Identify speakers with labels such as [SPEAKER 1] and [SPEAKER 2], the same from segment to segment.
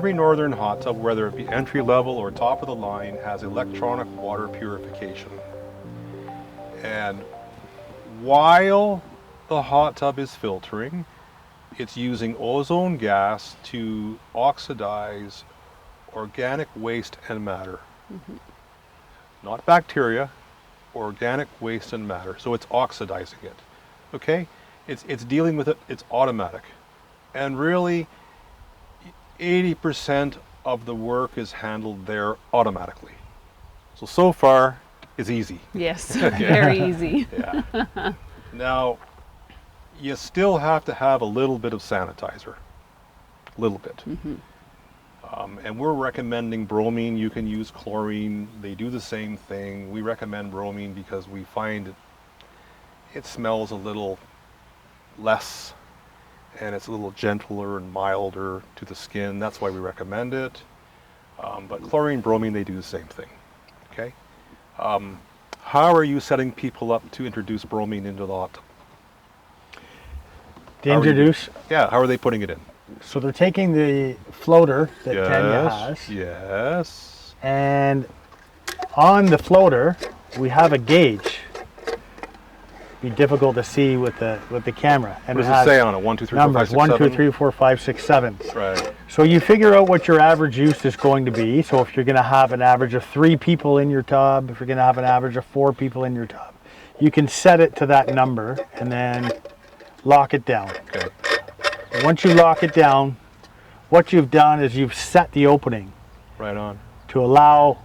[SPEAKER 1] every northern hot tub, whether it be entry level or top of the line, has electronic water purification. And while the hot tub is filtering, it's using ozone gas to oxidize organic waste and matter. Not bacteria, organic waste and matter. So it's oxidizing it. Okay? It's dealing with it, it's automatic. And really, 80% of the work is handled there automatically. So far, it's easy.
[SPEAKER 2] Yes, very easy.
[SPEAKER 1] Yeah. Now, you still have to have a little bit of sanitizer. A little bit. And we're recommending bromine. You can use chlorine. They do the same thing. We recommend bromine because we find it smells a little less, and it's a little gentler and milder to the skin. That's why we recommend it. But chlorine, bromine, they do the same thing. Okay. How are you setting people up to introduce bromine into the hot tub?
[SPEAKER 3] Yeah,
[SPEAKER 1] how are they putting it in?
[SPEAKER 3] So they're taking the floater that Tanya has.
[SPEAKER 1] Yes.
[SPEAKER 3] And on the floater, we have a gauge. Be difficult to see with the camera. And
[SPEAKER 1] what does it say on it? 1, 2, 3, 4, 5, 6, 7?
[SPEAKER 3] 1, 2, 3, 4, 5, 6, 7.
[SPEAKER 1] Right.
[SPEAKER 3] So you figure out what your average use is going to be. So if you're going to have an average of 3 people in your tub, if you're going to have an average of 4 people in your tub, you can set it to that number and then lock it down.
[SPEAKER 1] Okay.
[SPEAKER 3] Once you lock it down, what you've done is you've set the opening.
[SPEAKER 1] Right on.
[SPEAKER 3] To allow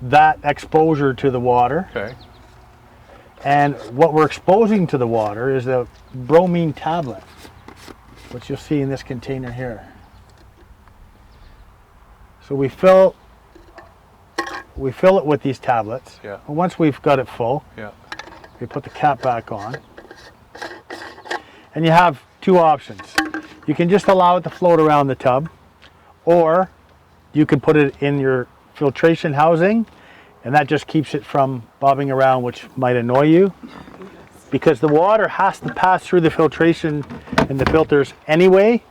[SPEAKER 3] that exposure to the water.
[SPEAKER 1] Okay.
[SPEAKER 3] And what we're exposing to the water is the bromine tablet, which you'll see in this container here. So we fill it with these tablets.
[SPEAKER 1] Yeah.
[SPEAKER 3] And once we've got it full,
[SPEAKER 1] yeah,
[SPEAKER 3] we put the cap back on. And you have 2 options. You can just allow it to float around the tub, or you can put it in your filtration housing, and that just keeps it from bobbing around, which might annoy you, because the water has to pass through the filtration and the filters anyway.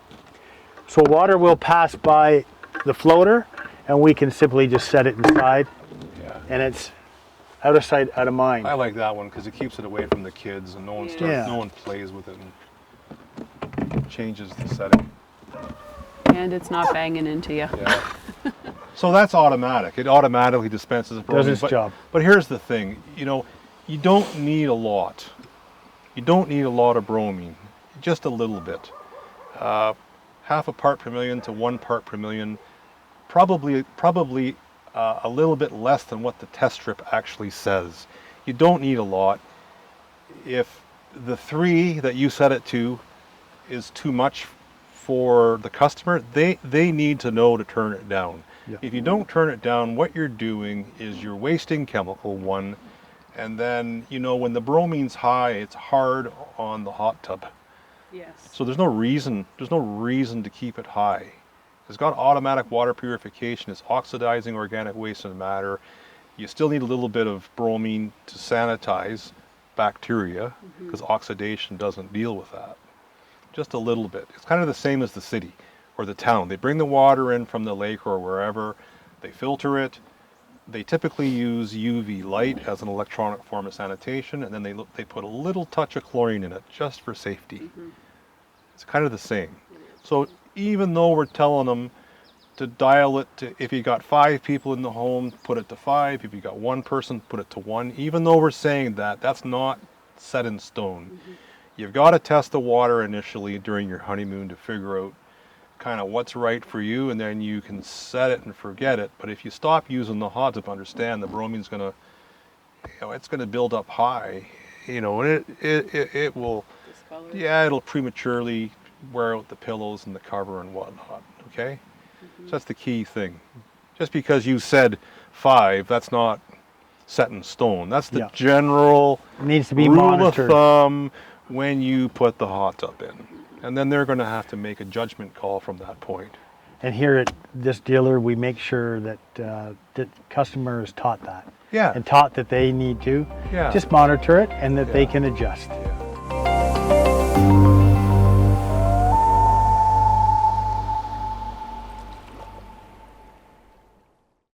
[SPEAKER 3] So water will pass by the floater, and we can simply just set it inside, and it's out of sight, out of mind.
[SPEAKER 1] I like that one because it keeps it away from the kids, and no one plays with it and changes the setting.
[SPEAKER 2] And it's not banging into you.
[SPEAKER 1] Yeah. So that's automatic. It automatically dispenses bromine.
[SPEAKER 3] Does its job.
[SPEAKER 1] But here's the thing, you don't need a lot. You don't need a lot of bromine, just a little bit. Half a part per million to 1 part per million, probably a little bit less than what the test strip actually says. You don't need a lot. If the 3 that you set it to is too much for the customer, they need to know to turn it down. Yeah. If you don't turn it down, what you're doing is you're wasting chemical, 1, and then when the bromine's high, it's hard on the hot tub.
[SPEAKER 2] Yes.
[SPEAKER 1] So there's no reason to keep it high. It's got automatic water purification. It's oxidizing organic waste and matter. You still need a little bit of bromine to sanitize bacteria, because oxidation doesn't deal with that. Just a little bit. It's kind of the same as the city or the town. They bring the water in from the lake or wherever, they filter it. They typically use UV light as an electronic form of sanitation, and then they put a little touch of chlorine in it just for safety. It's kind of the same. So even though we're telling them to dial it to, if you got 5 people in the home, put it to 5. If you got 1 person, put it to 1. Even though we're saying that, that's not set in stone. You've got to test the water initially during your honeymoon to figure out kind of what's right for you, and then you can set it and forget it. But if you stop using the hot tub, understand the bromine's going to, it's going to build up high, and it will, it'll prematurely wear out the pillows and the cover and whatnot. Okay, so that's the key thing. Just because you said 5, that's not set in stone. That's the general
[SPEAKER 3] it needs to be
[SPEAKER 1] rule
[SPEAKER 3] monitored.
[SPEAKER 1] Of thumb when you put the hot tub in. And then they're going to have to make a judgment call from that point.
[SPEAKER 3] And here at this dealer, we make sure that the customer is taught that.
[SPEAKER 1] Yeah.
[SPEAKER 3] And taught that they need to just monitor it and that they can adjust.
[SPEAKER 1] Yeah.